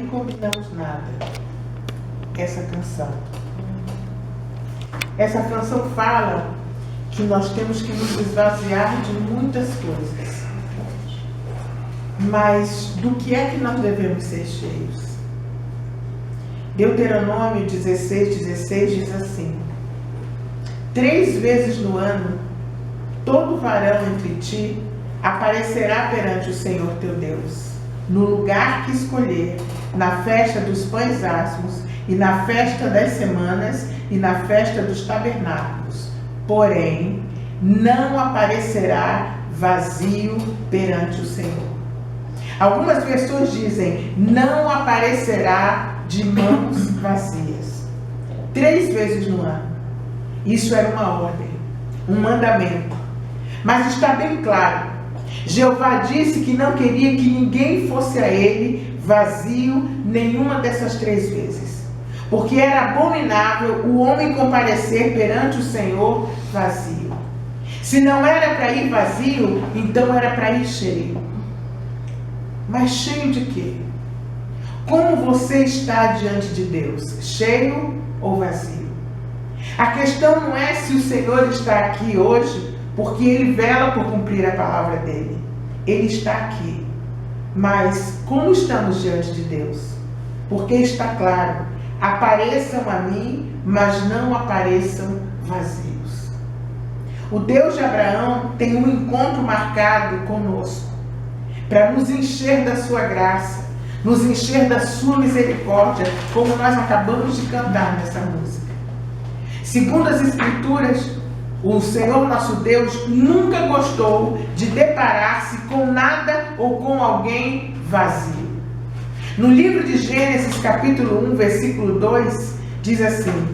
nem combinamos nada. Essa canção. Essa canção fala que nós temos que nos esvaziar de muitas coisas. Mas do que é que nós devemos ser cheios? Deuteronômio 16:16 diz assim: 3 vezes no ano, todo varão entre ti aparecerá perante o Senhor teu Deus, no lugar que escolher, na festa dos pães asmos, e na festa das semanas, e na festa dos tabernáculos. Porém, não aparecerá vazio perante o Senhor. Algumas versões dizem: não aparecerá de mãos vazias. 3 vezes no ano. Isso era uma ordem, um mandamento. Mas está bem claro, Jeová disse que não queria que ninguém fosse a ele vazio nenhuma dessas 3 vezes. Porque era abominável o homem comparecer perante o Senhor vazio. Se não era para ir vazio, então era para ir cheio. Mas cheio de quê? Como você está diante de Deus? Cheio ou vazio? A questão não é se o Senhor está aqui hoje, porque Ele vela por cumprir a palavra dEle. Ele está aqui. Mas como estamos diante de Deus? Porque está claro, apareçam a mim, mas não apareçam vazios. O Deus de Abraão tem um encontro marcado conosco, para nos encher da sua graça, nos encher da sua misericórdia, como nós acabamos de cantar nessa música. Segundo as Escrituras, o Senhor nosso Deus nunca gostou de deparar-se com nada ou com alguém vazio. No livro de Gênesis, capítulo 1, versículo 2, diz assim: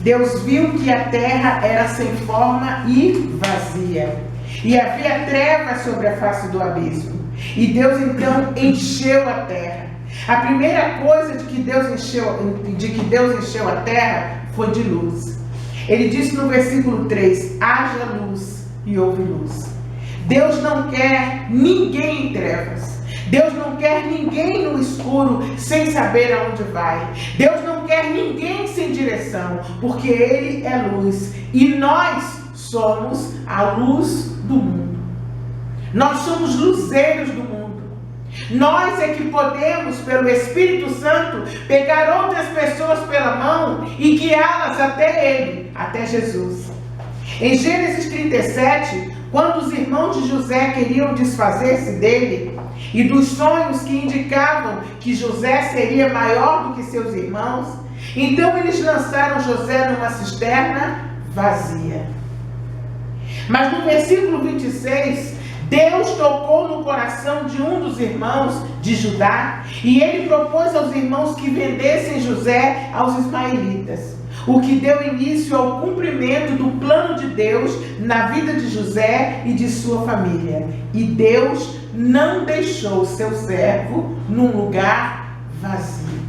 Deus viu que a terra era sem forma e vazia, e havia trevas sobre a face do abismo. E Deus então encheu a terra. A primeira coisa de que Deus encheu a terra foi de luz. Ele disse no versículo 3: haja luz, e houve luz. Deus não quer ninguém em trevas. Deus não quer ninguém no escuro sem saber aonde vai. Deus não quer ninguém sem direção, porque Ele é luz e nós somos a luz do mundo. Nós somos luzeiros do mundo. Nós é que podemos, pelo Espírito Santo, pegar outras pessoas pela mão e guiá-las até Ele, até Jesus. Em Gênesis 37, quando os irmãos de José queriam desfazer-se dele e dos sonhos que indicavam que José seria maior do que seus irmãos, então eles lançaram José numa cisterna vazia. Mas no versículo 26, Deus tocou no coração de um dos irmãos de Judá e ele propôs aos irmãos que vendessem José aos ismaelitas, o que deu início ao cumprimento do plano de Deus na vida de José e de sua família. E Deus não deixou seu servo num lugar vazio.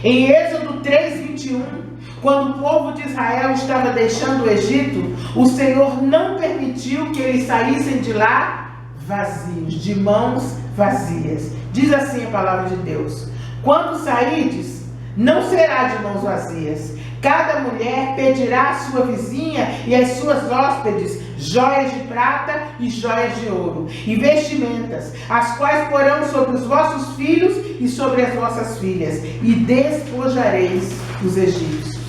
Em Êxodo 3:21, quando o povo de Israel estava deixando o Egito, o Senhor não permitiu que eles saíssem de lá vazios, de mãos vazias. Diz assim a palavra de Deus: quando saídes, não será de mãos vazias. Cada mulher pedirá à sua vizinha e às suas hóspedes joias de prata e joias de ouro, e vestimentas, as quais porão sobre os vossos filhos e sobre as vossas filhas, e despojareis os egípcios.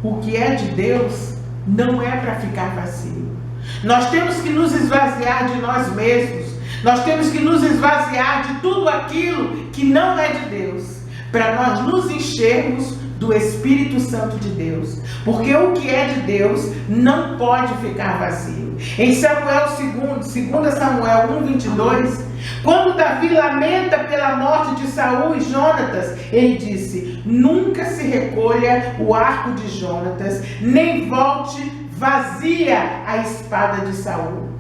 O que é de Deus não é para ficar vazio. Nós temos que nos esvaziar de nós mesmos. Nós temos que nos esvaziar de tudo aquilo que não é de Deus, para nós nos enchermos do Espírito Santo de Deus. Porque o que é de Deus não pode ficar vazio. Em Samuel 2 Samuel 1:22, quando Davi lamenta pela morte de Saul e Jonatas, ele disse: nunca se recolha o arco de Jonatas, nem volte vazia a espada de Saul.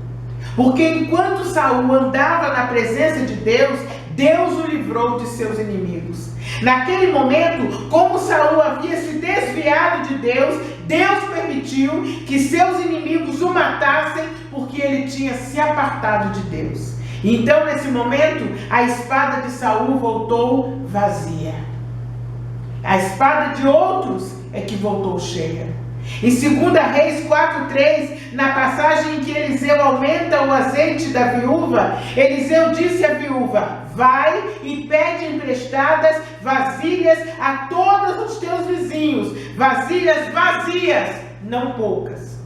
Porque enquanto Saul andava na presença de Deus, Deus o livrou de seus inimigos. Naquele momento, como Saul havia se desviado de Deus, Deus permitiu que seus inimigos o matassem, porque ele tinha se apartado de Deus. Então, nesse momento, a espada de Saul voltou vazia. A espada de outros é que voltou cheia. Em 2 Reis 4:3, na passagem em que Eliseu aumenta o azeite da viúva, Eliseu disse à viúva: vai e pede emprestadas vasilhas a todos os teus vizinhos, vasilhas vazias, não poucas.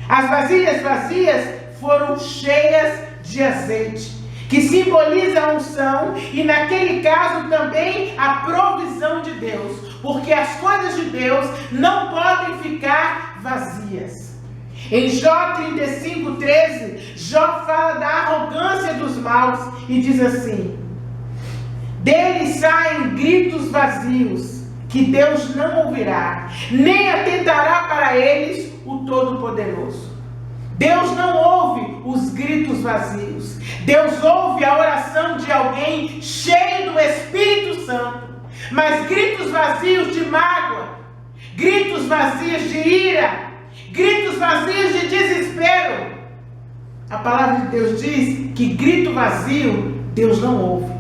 As vasilhas vazias foram cheias de azeite, que simboliza a unção e, naquele caso, também a provisão de Deus, porque as coisas de Deus não podem ficar vazias. Em Jó 35:13, Jó fala da arrogância dos maus e diz assim: deles saem gritos vazios, que Deus não ouvirá, nem atentará para eles o Todo-Poderoso. Deus não ouve os gritos vazios. Deus ouve a oração de alguém cheio do Espírito Santo. Mas gritos vazios de mágoa, gritos vazios de ira, gritos vazios de desespero, a palavra de Deus diz que grito vazio Deus não ouve.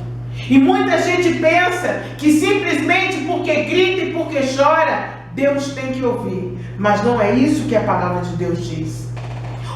E muita gente pensa que simplesmente porque grita e porque chora, Deus tem que ouvir. Mas não é isso que a palavra de Deus diz.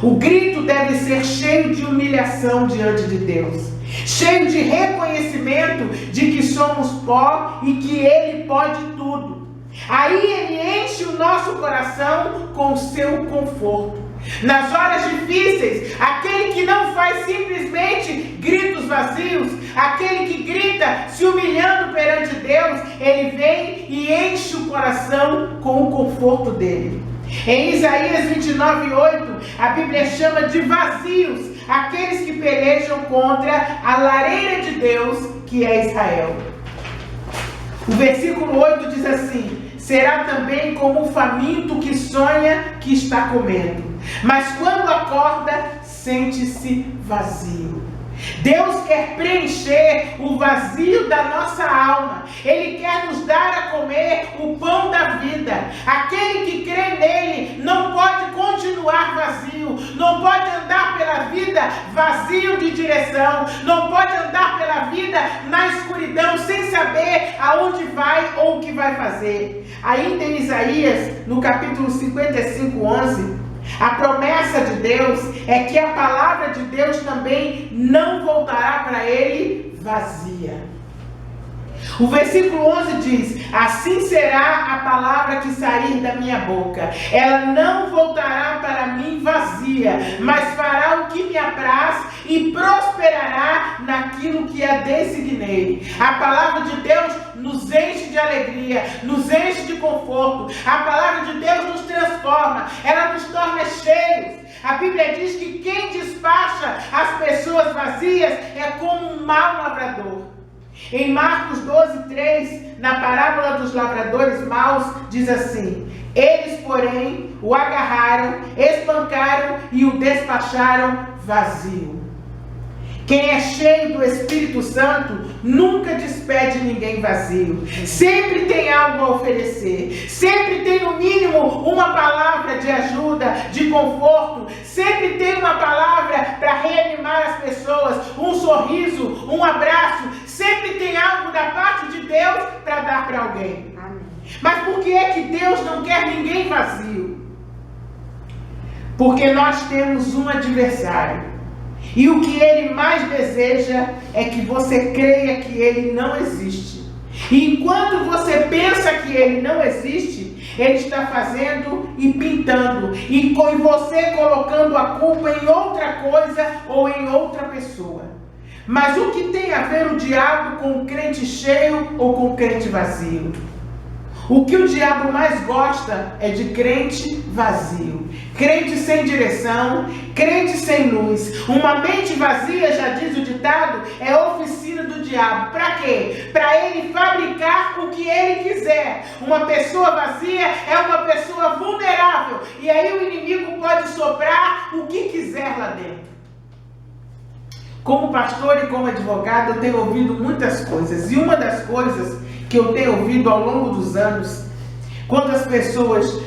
O grito deve ser cheio de humilhação diante de Deus, cheio de reconhecimento de que somos pó e que Ele pode tudo. Aí Ele enche o nosso coração com o seu conforto. Nas horas difíceis, aquele que não faz simplesmente gritos vazios, aquele que grita se humilhando perante Deus, ele vem e enche o coração com o conforto dele. Em Isaías 29:8, a Bíblia chama de vazios aqueles que pelejam contra a lareira de Deus, que é Israel. O versículo 8 diz assim: será também como o faminto que sonha que está comendo, mas quando acorda, sente-se vazio. Deus quer preencher o vazio da nossa alma. Ele quer nos dar a comer o pão da vida. Aquele que crê nele não pode continuar vazio, não pode andar pela vida vazio de direção, não pode andar pela vida na escuridão sem saber aonde vai ou o que vai fazer. Ainda em Isaías, no capítulo 55:11, a promessa de Deus é que a palavra de Deus também não voltará para ele vazia. O versículo 11 diz: assim será a palavra que sair da minha boca. Ela não voltará para mim vazia, mas fará o que me apraz e prosperará naquilo que a designei. A palavra de Deus nos enche de alegria, nos enche de conforto. A palavra de Deus nos transforma, ela nos torna cheios. A Bíblia diz que quem despacha as pessoas vazias é como um mau lavrador. Em Marcos 12:3, na parábola dos lavradores maus, diz assim: eles, porém, o agarraram, espancaram e o despacharam vazio. Quem é cheio do Espírito Santo nunca despede ninguém vazio. Sempre tem algo a oferecer. Sempre tem no mínimo uma palavra de ajuda, de conforto. Sempre tem uma palavra para reanimar as pessoas. Um sorriso, um abraço. Sempre tem algo da parte de Deus para dar para alguém. Amém. Mas por que é que Deus não quer ninguém vazio? Porque nós temos um adversário. E o que ele mais deseja é que você creia que ele não existe. E enquanto você pensa que ele não existe, ele está fazendo e pintando. E com você colocando a culpa em outra coisa ou em outra pessoa. Mas o que tem a ver o diabo com o crente cheio ou com o crente vazio? O que o diabo mais gosta é de crente vazio, crente sem direção, crente sem luz. Uma mente vazia, já diz o ditado, é oficina do diabo. Para quê? Para ele fabricar o que ele quiser. Uma pessoa vazia é uma pessoa vulnerável. E aí o inimigo pode soprar o que quiser lá dentro. Como pastor e como advogado, eu tenho ouvido muitas coisas. E uma das coisas que eu tenho ouvido ao longo dos anos, quando as pessoas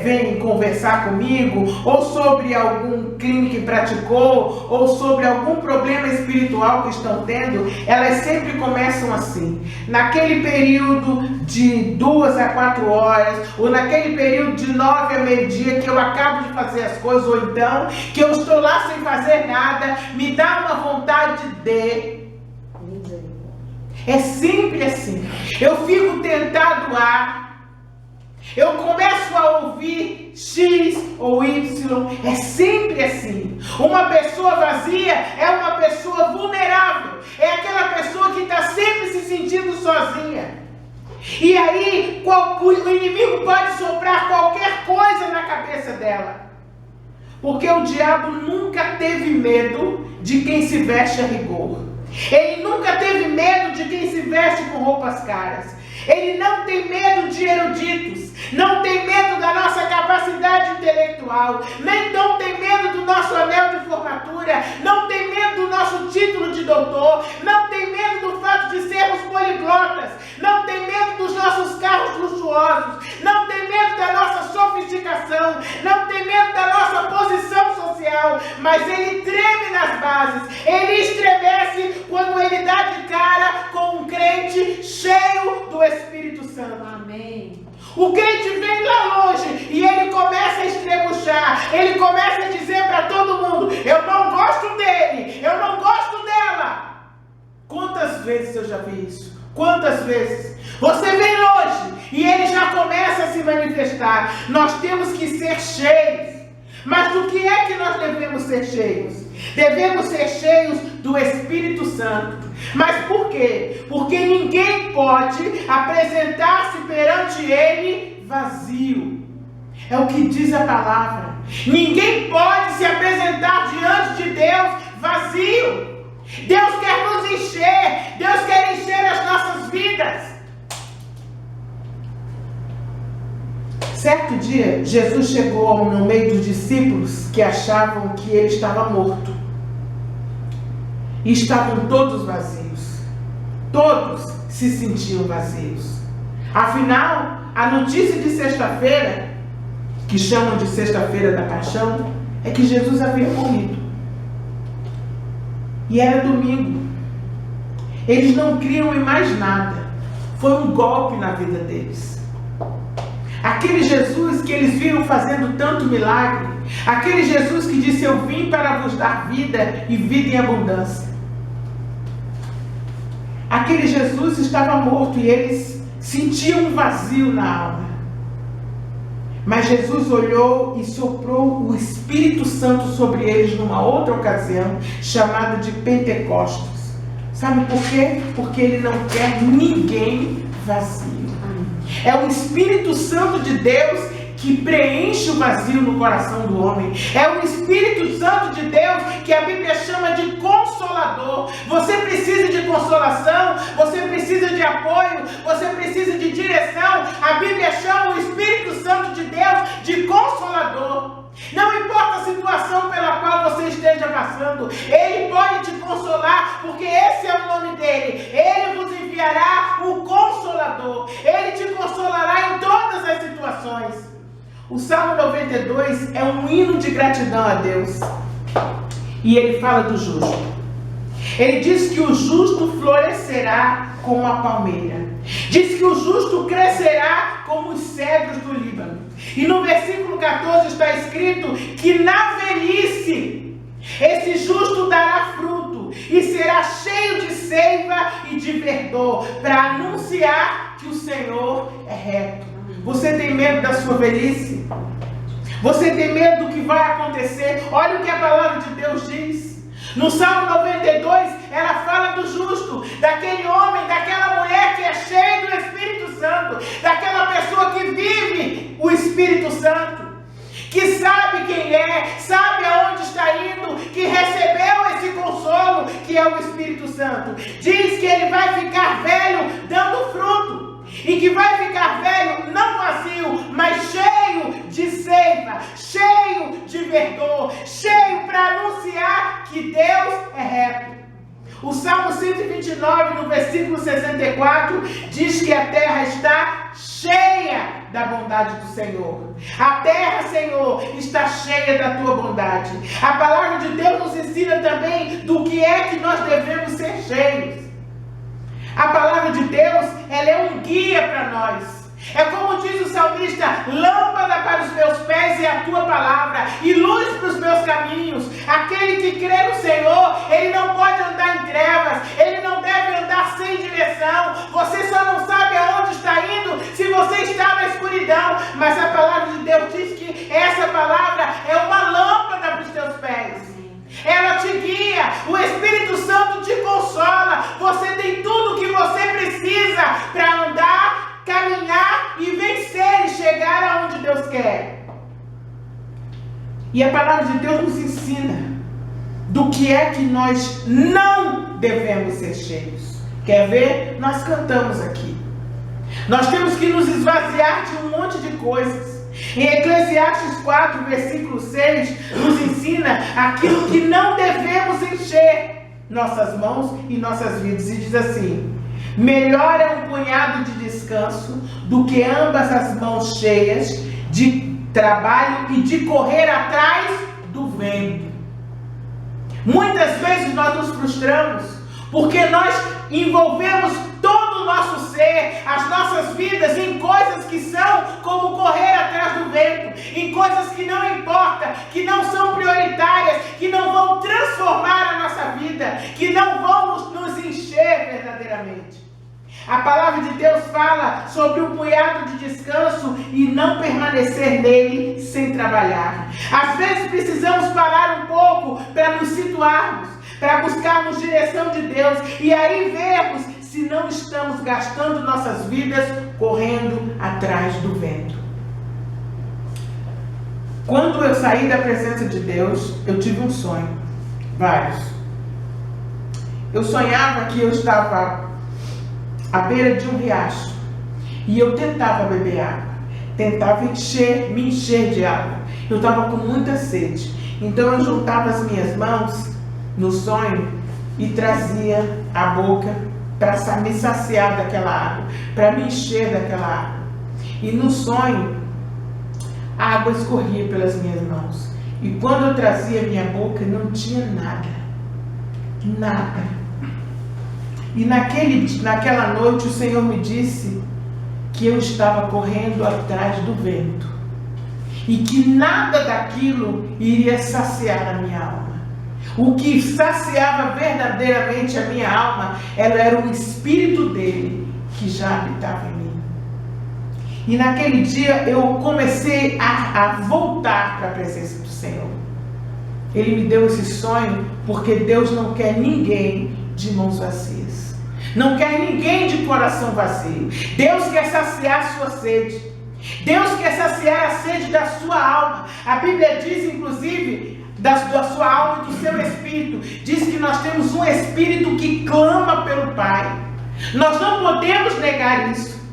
vêm conversar comigo, ou sobre algum crime que praticou, ou sobre algum problema espiritual que estão tendo, elas sempre começam assim: naquele período de 2 a 4 horas, ou naquele período de 9 a meio-dia, que eu acabo de fazer as coisas, ou então que eu estou lá sem fazer nada, me dá uma vontade de... É sempre assim. Eu fico tentado a... Eu começo a ouvir X ou Y. É sempre assim. Uma pessoa vazia é uma pessoa vulnerável. É aquela pessoa que está sempre se sentindo sozinha. E aí o inimigo pode soprar qualquer coisa na cabeça dela. Porque o diabo nunca teve medo de quem se veste a rigor. Ele nunca teve medo de quem se veste com roupas caras. Ele não tem medo de eruditos, não tem medo da nossa capacidade intelectual, nem não tem medo do nosso anel de formatura, não tem medo do nosso título de doutor, não tem medo do fato de sermos poliglotas, não tem medo dos nossos carros luxuosos, não tem medo da nossa sofisticação, não tem medo da nossa posição social, mas ele treme nas bases, ele estremece quando ele dá de cara com um crente cheio do Espírito Santo. Amém. O crente vem lá longe e ele começa a estrebuchar, ele começa a dizer para todo mundo: eu não gosto dele, eu não gosto dela. Quantas vezes eu já vi isso? Quantas vezes? Você vem longe e ele já começa a se manifestar. Nós temos que ser cheios. Mas do que é que nós devemos ser cheios? Devemos ser cheios do Espírito Santo. Mas por quê? Porque ninguém pode apresentar-se perante ele vazio. É o que diz a palavra. Ninguém pode se apresentar diante de Deus vazio. Deus quer nos encher. Deus quer encher as nossas vidas. Certo dia, Jesus chegou no meio dos discípulos que achavam que ele estava morto. E estavam todos vazios. Todos se sentiam vazios. Afinal, a notícia de sexta-feira, que chamam de sexta-feira da paixão, é que Jesus havia morrido. E era domingo. Eles não criam em mais nada. Foi um golpe na vida deles. Aquele Jesus que eles viram fazendo tanto milagre, aquele Jesus que disse: eu vim para vos dar vida e vida em abundância. Aquele Jesus estava morto e eles sentiam um vazio na alma. Mas Jesus olhou e soprou o Espírito Santo sobre eles numa outra ocasião, chamada de Pentecostes. Sabe por quê? Porque ele não quer ninguém vazio. É o Espírito Santo de Deus que preenche o vazio no coração do homem. É o Espírito Santo de Deus que a Bíblia chama de Consolador. Você precisa de consolação, você precisa de apoio, você precisa de direção. A Bíblia chama o Espírito Santo de Deus de Consolador. Não importa a situação pela qual você esteja passando, Ele pode te consolar, porque esse é o nome dele. Ele vos enviará o Consolador. Ele te consolará em todas as situações. O Salmo 92 é um hino de gratidão a Deus. E ele fala do justo. Ele diz que o justo florescerá como a palmeira. Diz que o justo crescerá como os cedros do Líbano. E no versículo 14 está escrito que na velhice esse justo dará fruto e será cheio de seiva e de verdor, para anunciar que o Senhor é reto. Você tem medo da sua velhice? Você tem medo do que vai acontecer? Olha o que a palavra de Deus diz. No Salmo 92, ela fala do justo, daquele homem, daquela mulher que é cheio do Espírito Santo, daquela pessoa que vive o Espírito Santo, que sabe quem é, sabe aonde está indo, que recebeu esse consolo que é o Espírito Santo. Diz que ele vai ficar velho dando fruto. E que vai ficar velho não vazio, mas cheio de seiva, cheio de verdor, cheio para anunciar que Deus é reto. O Salmo 129, no versículo 64, diz que a terra está cheia da bondade do Senhor. A terra, Senhor, está cheia da tua bondade. A palavra de Deus nos ensina também do que é que nós devemos ser cheios. A palavra de Deus, ela é um guia para nós. É como diz o salmista: lâmpada para os meus pés é a tua palavra e luz para os meus caminhos. Aquele que crê no Senhor, ele não pode andar em trevas, ele não deve andar sem direção. Você só não sabe aonde está indo se você está na escuridão. Mas a palavra de Deus diz que essa palavra é uma lâmpada para os teus pés. Ela te guia, o Espírito Santo te consola. Você tem tudo o que você precisa para andar, caminhar e vencer e chegar aonde Deus quer. E a palavra de Deus nos ensina do que é que nós não devemos ser cheios. Quer ver? Nós cantamos aqui. Nós temos que nos esvaziar de um monte de coisas. Em Eclesiastes 4, versículo 6, nos ensina aquilo que não devemos encher nossas mãos e nossas vidas. E diz assim: melhor é um punhado de descanso do que ambas as mãos cheias de trabalho e de correr atrás do vento. Muitas vezes nós nos frustramos porque nós envolvemos todo o nosso ser, as nossas vidas, em coisas que são como correr atrás do vento, em coisas que não importam, que não são prioritárias, que não vão transformar a nossa vida, que não vão nos encher verdadeiramente. A palavra de Deus fala sobre um punhado de descanso e não permanecer nele sem trabalhar. Às vezes precisamos parar um pouco para nos situarmos, para buscarmos direção de Deus e aí vermos se não estamos gastando nossas vidas correndo atrás do vento. Quando eu saí da presença de Deus, eu tive um sonho, vários. Eu sonhava que eu estava à beira de um riacho e eu tentava beber água, tentava me encher de água. Eu estava com muita sede, então eu juntava as minhas mãos no sonho e trazia a boca para me saciar daquela água, para me encher daquela água. E no sonho, a água escorria pelas minhas mãos. E quando eu trazia a minha boca, não tinha nada. Nada. E naquela noite, o Senhor me disse que eu estava correndo atrás do vento. E que nada daquilo iria saciar a minha alma. O que saciava verdadeiramente a minha alma, ela era o Espírito dele que já habitava em mim. E naquele dia eu comecei a voltar para a presença do Senhor. Ele me deu esse sonho porque Deus não quer ninguém de mãos vazias. Não quer ninguém de coração vazio. Deus quer saciar a sua sede. Deus quer saciar a sede da sua alma. A Bíblia diz, inclusive, da sua alma e do seu espírito. Diz que nós temos um espírito que clama pelo Pai. Nós não podemos negar isso.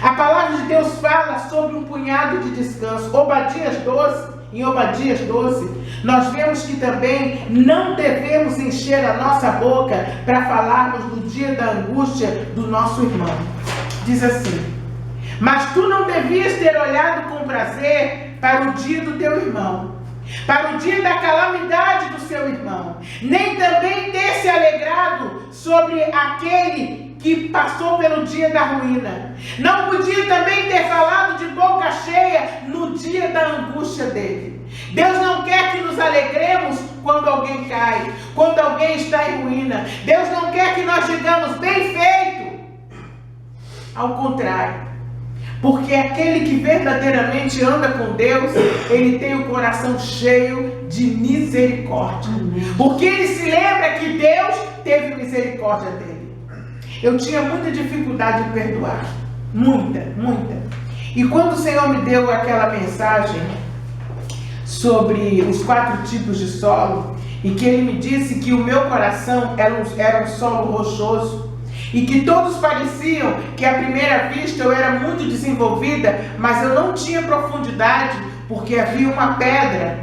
A palavra de Deus fala sobre um punhado de descanso. Em Obadias 12, nós vemos que também não devemos encher a nossa boca para falarmos do dia da angústia do nosso irmão. Diz assim: mas tu não devias ter olhado com prazer para o dia do teu irmão, para o dia da calamidade do seu irmão, nem também ter se alegrado sobre aquele que passou pelo dia da ruína. Não podia também ter falado de boca cheia no dia da angústia dele. Deus não quer que nos alegremos quando alguém cai, quando alguém está em ruína. Deus não quer que nós digamos bem feito. Ao contrário. Porque aquele que verdadeiramente anda com Deus, ele tem o coração cheio de misericórdia. Porque ele se lembra que Deus teve misericórdia dele. Eu tinha muita dificuldade de perdoar. Muita. E quando o Senhor me deu aquela mensagem sobre os 4 tipos de solo, e que Ele me disse que o meu coração era um solo rochoso, e que todos pareciam que à primeira vista eu era muito desenvolvida, mas eu não tinha profundidade, porque havia uma pedra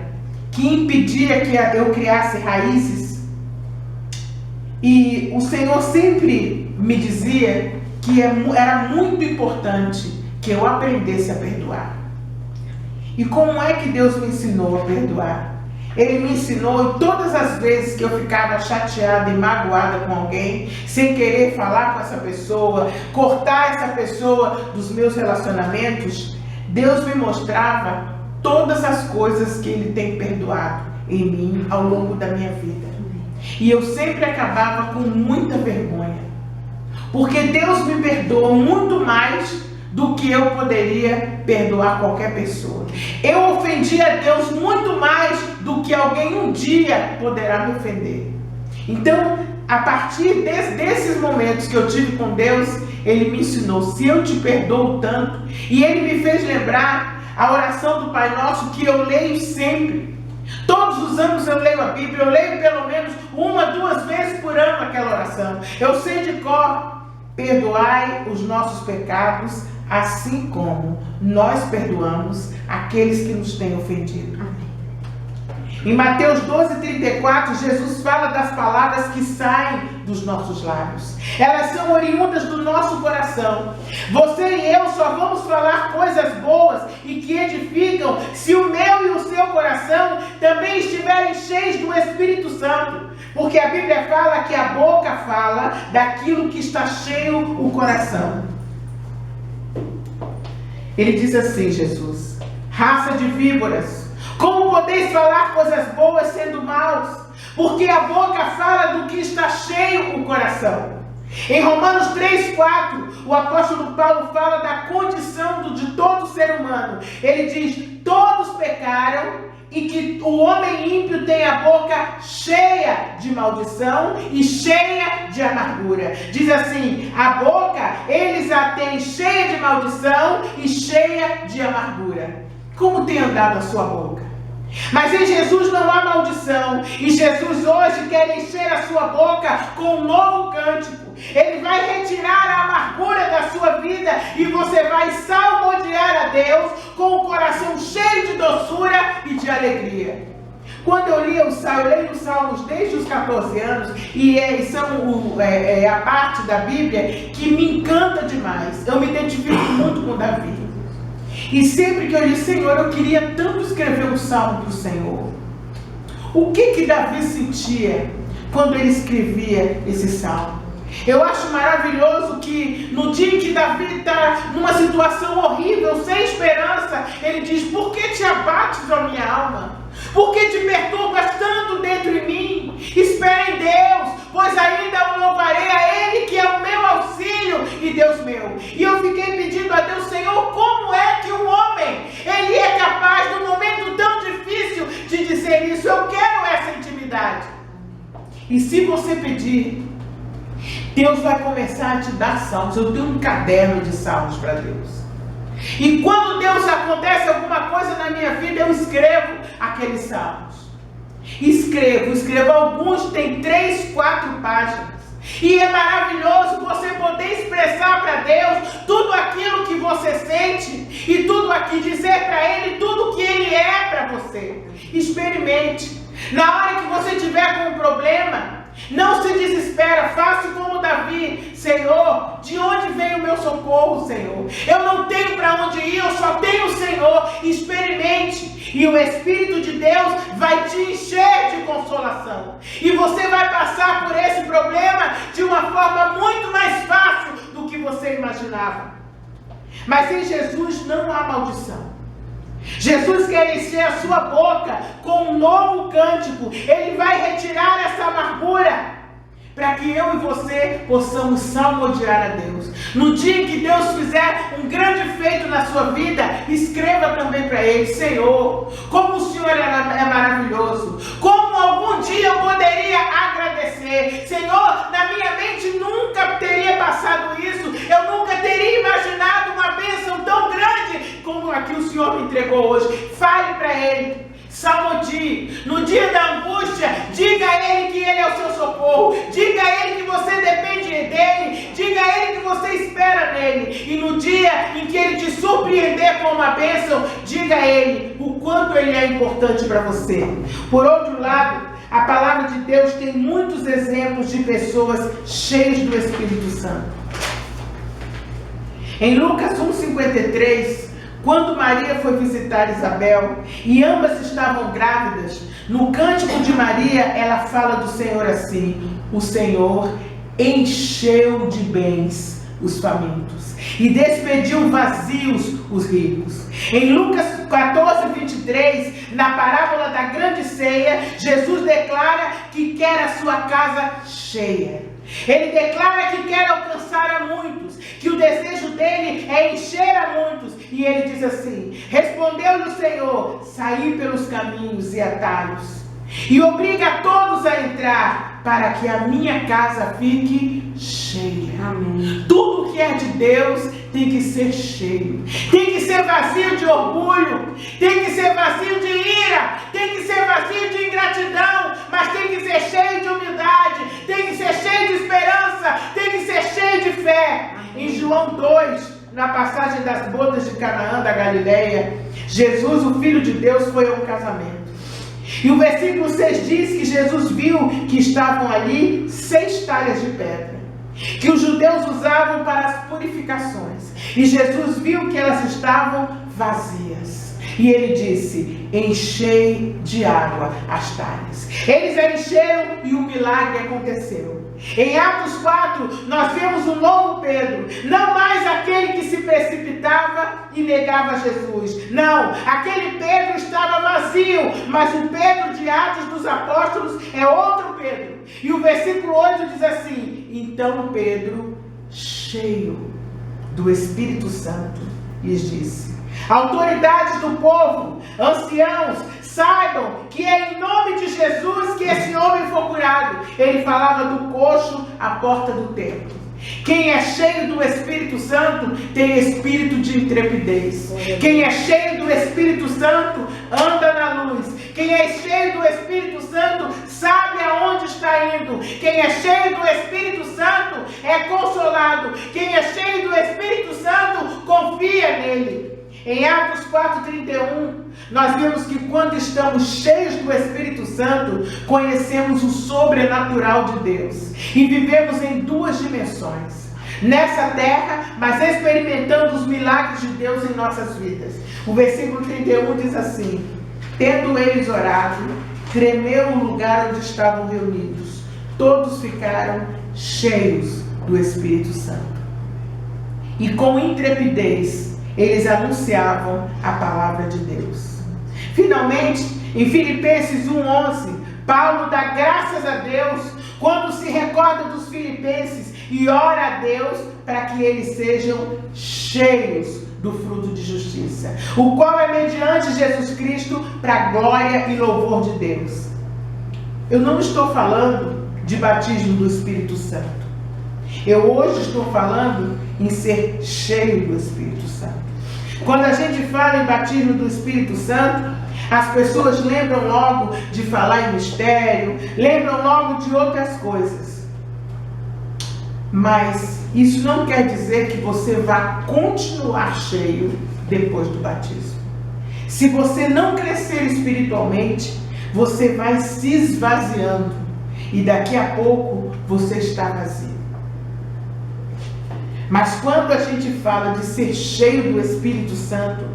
que impedia que eu criasse raízes. E o Senhor sempre me dizia que era muito importante que eu aprendesse a perdoar. E como é que Deus me ensinou a perdoar? Ele me ensinou, e todas as vezes que eu ficava chateada e magoada com alguém, sem querer falar com essa pessoa, cortar essa pessoa dos meus relacionamentos, Deus me mostrava todas as coisas que Ele tem perdoado em mim ao longo da minha vida. E eu sempre acabava com muita vergonha, porque Deus me perdoou muito mais do que eu poderia perdoar qualquer pessoa. Eu ofendi a Deus muito mais do que alguém um dia poderá me ofender. Então, a partir desses momentos que eu tive com Deus, Ele me ensinou, se eu te perdoo tanto, e Ele me fez lembrar a oração do Pai Nosso, que eu leio sempre. Todos os anos eu leio a Bíblia, eu leio pelo menos 1, 2 vezes por ano aquela oração. Eu sei de cor. Perdoai os nossos pecados, assim como nós perdoamos aqueles que nos têm ofendido. Em Mateus 12:34, Jesus fala das palavras que saem dos nossos lábios. Elas são oriundas do nosso coração. Você e eu só vamos falar coisas boas e que edificam se o meu e o seu coração também estiverem cheios do Espírito Santo. Porque a Bíblia fala que a boca fala daquilo que está cheio o coração. Ele diz assim, Jesus: raça de víboras, como podeis falar coisas boas sendo maus? Porque a boca fala do que está cheio o coração. Em Romanos 3:4, o apóstolo Paulo fala da condição de todo ser humano. Ele diz: todos pecaram e que o homem ímpio tem a boca cheia de maldição e cheia de amargura. Diz assim, a boca eles a têm cheia de maldição e cheia de amargura. Como tem andado a sua boca? Mas em Jesus não há maldição. E Jesus hoje quer encher a sua boca com um novo cântico. Ele vai retirar a amargura da sua vida e você vai salmodiar a Deus com o coração cheio de doçura e de alegria. Quando eu leio os Salmos desde os 14 anos, e são a parte da Bíblia que me encanta demais. Eu me identifico muito com Davi. E sempre que eu li, Senhor, eu queria tanto escrever um salmo para o Senhor. O que Davi sentia quando ele escrevia esse salmo? Eu acho maravilhoso que no dia em que Davi está numa situação horrível, sem esperança, ele diz: por que te abates, ó minha alma? Por que te perturbas tanto dentro de mim? Espera em Deus, pois ainda louvarei a Ele, que é o meu auxílio e Deus meu. E eu fiquei pedindo a Deus: Senhor, como é que um homem, ele é capaz, num momento tão difícil, de dizer isso? Eu quero essa intimidade. E se você pedir, Deus vai começar a te dar salmos. Eu tenho um caderno de salmos para Deus. E quando Deus acontece alguma coisa na minha vida, eu escrevo aqueles salmos. Escrevo. Alguns têm 3, 4 páginas. E é maravilhoso você poder expressar para Deus tudo aquilo que você sente e tudo aqui, dizer para Ele tudo que Ele é para você. Experimente. Na hora que você tiver com um problema, não se desespera, faça como Davi. Senhor, de onde vem o meu socorro, Senhor? Eu não tenho para onde ir, eu só tenho o Senhor. Experimente, e o Espírito de Deus vai te encher de consolação. E você vai passar por esse problema de uma forma muito mais fácil do que você imaginava. Mas em Jesus não há maldição. Jesus quer encher a sua boca com um novo cântico. Ele vai retirar essa amargura para que eu e você possamos salmodiar a Deus. No dia em que Deus fizer um grande feito na sua vida, escreva também para Ele: Senhor, como o Senhor é maravilhoso, como algum dia eu poderia agradecer. Senhor, na minha mente nunca teria passado isso, eu nunca teria imaginado uma bênção tão grande como a que o Senhor me entregou hoje. Fale para Ele, salmodie. No dia da angústia, diga a Ele que Ele é o seu socorro, diga a Ele que você depende dEle, diga a Ele que você espera nele. E no dia em que Ele te surpreender com uma bênção, diga a Ele o quanto Ele é importante para você. Por outro lado, a palavra de Deus tem muitos exemplos de pessoas cheias do Espírito Santo. Em Lucas 1,53, quando Maria foi visitar Isabel e ambas estavam grávidas, no cântico de Maria ela fala do Senhor assim: o Senhor encheu de bens os famintos e despediu vazios os ricos. Em Lucas 14:23, na parábola da grande ceia, Jesus declara que quer a sua casa cheia. Ele declara que quer alcançar a muitos, que o desejo dele é encher a muitos. E ele diz assim: respondeu-lhe o Senhor, saí pelos caminhos e atalhos, e obriga a todos a entrar, para que a minha casa fique cheia. Amém. Tudo que é de Deus tem que ser cheio, tem que ser vazio de orgulho, tem que ser vazio de ira, tem que ser vazio de ingratidão, mas tem que ser cheio de humildade, tem que ser cheio de esperança, tem que ser cheio de fé. Em João 2, na passagem das bodas de Canaã da Galileia, Jesus, o Filho de Deus, foi a um casamento. E o versículo 6 diz que Jesus viu que estavam ali 6 talhas de pedra, que os judeus usavam para as purificações. E Jesus viu que elas estavam vazias. E ele disse: enchei de água as talhas. Eles a encheram e o milagre aconteceu. Em Atos 4, nós vemos um novo Pedro, não mais aquele que se precipitava e negava Jesus. Não, aquele Pedro estava vazio, mas o Pedro de Atos dos Apóstolos é outro Pedro. E o versículo 8 diz assim: então Pedro, cheio do Espírito Santo, lhes disse: autoridades do povo, anciãos, saibam que é em nome de Jesus que esse homem foi curado. Ele falava do coxo à porta do templo. Quem é cheio do Espírito Santo tem espírito de intrepidez. Quem é cheio do Espírito Santo anda na luz. Quem é cheio do Espírito Santo sabe aonde está indo. Quem é cheio do Espírito Santo é consolado. Quem é cheio do Espírito Santo confia nele. Em Atos 4:31, nós vemos que quando estamos cheios do Espírito Santo, conhecemos o sobrenatural de Deus e vivemos em 2 dimensões. Nessa terra, mas experimentando os milagres de Deus em nossas vidas. O versículo 31 diz assim: tendo eles orado, tremeu o lugar onde estavam reunidos. Todos ficaram cheios do Espírito Santo. E com intrepidez, eles anunciavam a palavra de Deus. Finalmente, em Filipenses 1:11, Paulo dá graças a Deus quando se recorda dos filipenses e ora a Deus para que eles sejam cheios do fruto de justiça, o qual é mediante Jesus Cristo para a glória e louvor de Deus. Eu não estou falando de batismo do Espírito Santo. Eu hoje estou falando em ser cheio do Espírito Santo. Quando a gente fala em batismo do Espírito Santo, as pessoas lembram logo de falar em mistério, lembram logo de outras coisas. Mas isso não quer dizer que você vá continuar cheio depois do batismo. Se você não crescer espiritualmente, você vai se esvaziando e daqui a pouco você está vazio. Mas quando a gente fala de ser cheio do Espírito Santo,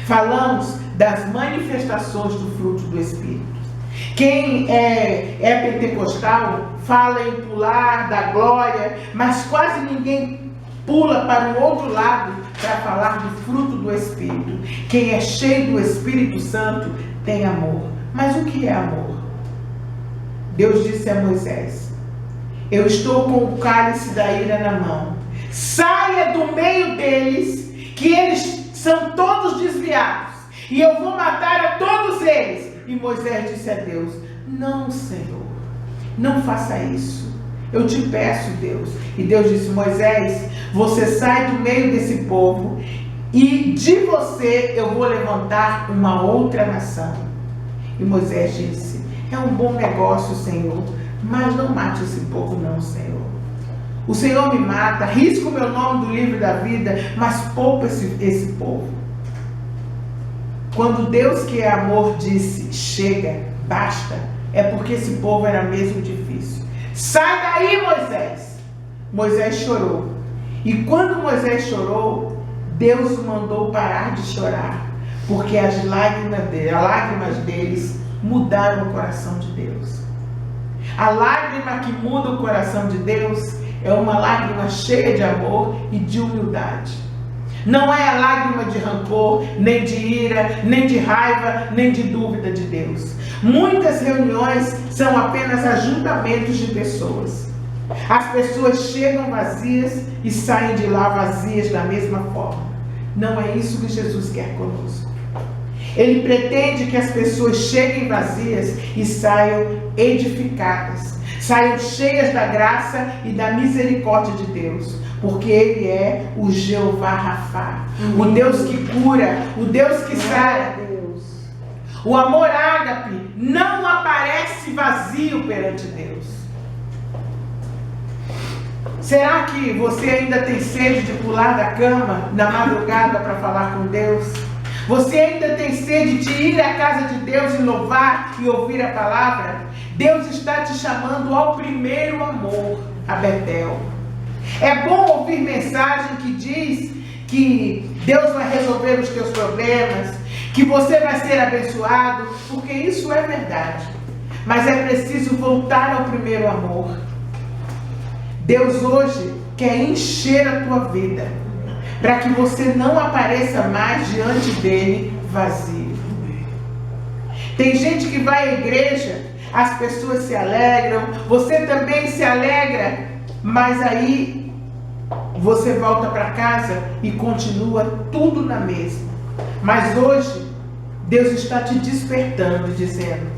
falamos das manifestações do fruto do Espírito. Quem é pentecostal fala em pular da glória, mas quase ninguém pula para o outro lado para falar do fruto do Espírito. Quem é cheio do Espírito Santo tem amor. Mas o que é amor? Deus disse a Moisés: eu estou com o cálice da ira na mão. Saia do meio deles, que eles são todos desviados, e eu vou matar a todos eles. E Moisés disse a Deus: não, Senhor, não faça isso. Eu te peço, Deus. E Deus disse: Moisés, você sai do meio desse povo, e de você eu vou levantar uma outra nação. E Moisés disse: é um bom negócio, Senhor, mas não mate esse povo não, Senhor. O Senhor me mata, risca o meu nome do livro da vida, mas poupa esse povo. Quando Deus, que é amor, disse: chega, basta, é porque esse povo era mesmo difícil. Sai daí, Moisés! Moisés chorou. E quando Moisés chorou, Deus o mandou parar de chorar, porque as lágrimas deles mudaram o coração de Deus. A lágrima que muda o coração de Deus é uma lágrima cheia de amor e de humildade. Não é a lágrima de rancor, nem de ira, nem de raiva, nem de dúvida de Deus. Muitas reuniões são apenas ajuntamentos de pessoas. As pessoas chegam vazias e saem de lá vazias da mesma forma. Não é isso que Jesus quer conosco. Ele pretende que as pessoas cheguem vazias e saiam edificadas, saiam cheias da graça e da misericórdia de Deus, porque Ele é o Jeová Rafá, o Deus que cura, o Deus que sara. O amor ágape não aparece vazio perante Deus. Será que você ainda tem sede de pular da cama na madrugada para falar com Deus? Você ainda tem sede de ir à casa de Deus e louvar e ouvir a palavra? Deus está te chamando ao primeiro amor, a Betel. É bom ouvir mensagem que diz que Deus vai resolver os teus problemas, que você vai ser abençoado, porque isso é verdade. Mas é preciso voltar ao primeiro amor. Deus hoje quer encher a tua vida, para que você não apareça mais diante dele vazio. Tem gente que vai à igreja, as pessoas se alegram, você também se alegra, mas aí você volta para casa e continua tudo na mesma. Mas hoje, Deus está te despertando, dizendo: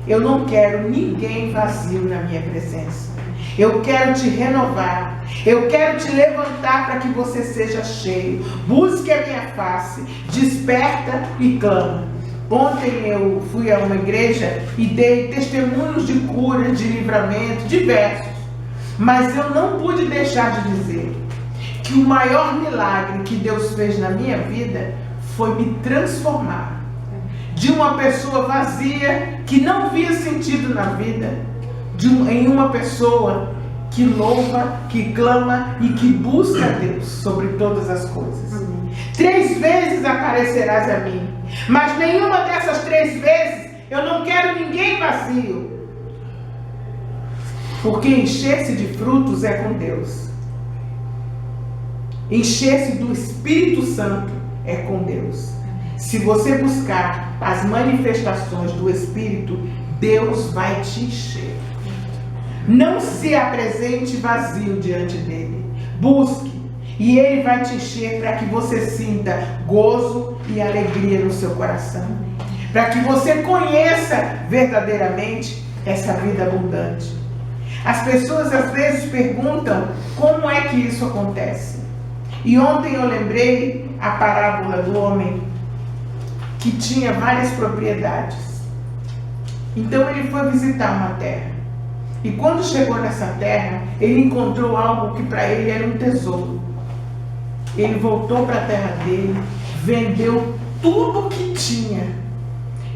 eu não quero ninguém vazio na minha presença. Eu quero te renovar. Eu quero te levantar para que você seja cheio. Busque a minha face. Desperta e clama. Ontem eu fui a uma igreja e dei testemunhos de cura, de livramento, diversos. Mas eu não pude deixar de dizer que o maior milagre que Deus fez na minha vida foi me transformar de uma pessoa vazia, que não via sentido na vida, em uma pessoa que louva, que clama e que busca a Deus sobre todas as coisas. Amém. 3 vezes aparecerás a mim, mas nenhuma dessas 3 vezes eu não quero ninguém vazio, porque encher-se de frutos é com Deus. Encher-se do Espírito Santo é com Deus. Se você buscar as manifestações do Espírito, Deus vai te encher. Não se apresente vazio diante dele. Busque e ele vai te encher, para que você sinta gozo e alegria no seu coração, para que você conheça verdadeiramente essa vida abundante. As pessoas às vezes perguntam como é que isso acontece. E ontem eu lembrei a parábola do homem que tinha várias propriedades. Então ele foi visitar uma terra. E quando chegou nessa terra, ele encontrou algo que para ele era um tesouro. Ele voltou para a terra dele, vendeu tudo o que tinha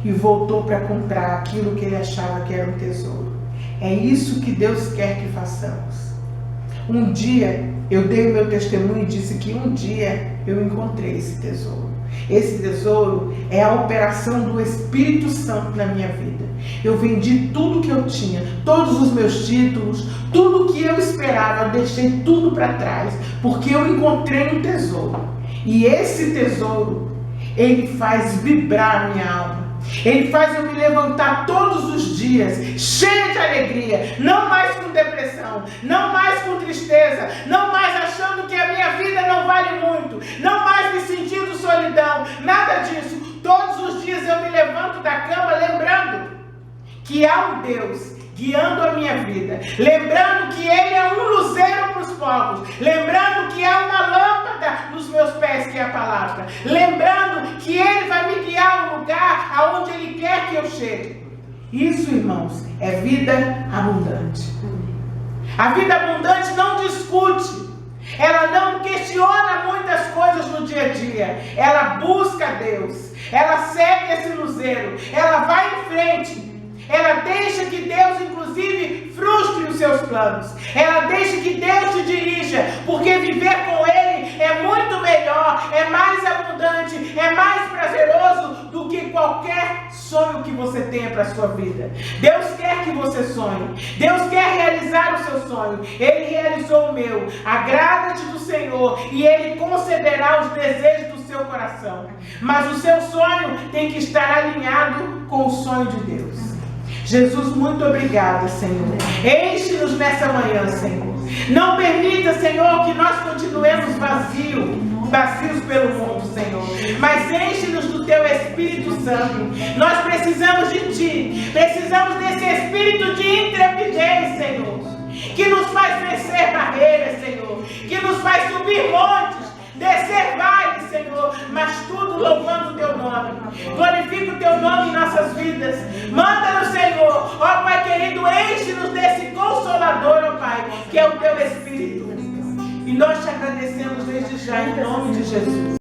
e voltou para comprar aquilo que ele achava que era um tesouro. É isso que Deus quer que façamos. Um dia, eu dei o meu testemunho e disse que um dia eu encontrei esse tesouro. Esse tesouro é a operação do Espírito Santo na minha vida. Eu vendi tudo que eu tinha, todos os meus títulos, tudo que eu esperava, eu deixei tudo para trás, porque eu encontrei um tesouro. E esse tesouro, ele faz vibrar a minha alma. Ele faz eu me levantar todos os dias, cheia de alegria, não mais com depressão, não mais com tristeza, não mais achando que a minha vida não vale muito, não mais me sentindo solidão, nada disso. Todos os dias eu me levanto da cama lembrando que há um Deus guiando a minha vida, lembrando que Ele é um luzeiro para os povos, lembrando que há uma lâmpada nos meus pés, que é a palavra, lembrando que Ele vai me guiar ao lugar aonde Ele quer que eu chegue. Isso, irmãos, é vida abundante. A vida abundante não discute, ela não questiona muitas coisas no dia a dia, ela busca Deus, ela segue esse luzeiro, ela vai em frente, ela deixa que que Deus, inclusive, frustre os seus planos. Ela deixa que Deus te dirija, porque viver com Ele é muito melhor, é mais abundante, é mais prazeroso do que qualquer sonho que você tenha para a sua vida. Deus quer que você sonhe. Deus quer realizar o seu sonho. Ele realizou o meu. Agrada-te do Senhor e Ele concederá os desejos do seu coração. Mas o seu sonho tem que estar alinhado com o sonho de Deus. Jesus, muito obrigada, Senhor. Enche-nos nessa manhã, Senhor. Não permita, Senhor, que nós continuemos vazios pelo mundo, Senhor. Mas enche-nos do Teu Espírito Santo. Nós precisamos de Ti. Precisamos desse espírito de intrepidez, Senhor. Que nos faz vencer barreiras, Senhor. Que nos faz subir montes, descer vales, Senhor, mas tudo louvando o Teu nome. Glorifica o Teu nome em nossas vidas. Manda-nos, Senhor, ó Pai querido, enche-nos desse Consolador, ó Pai, que é o Teu Espírito. E nós te agradecemos desde já, em nome de Jesus.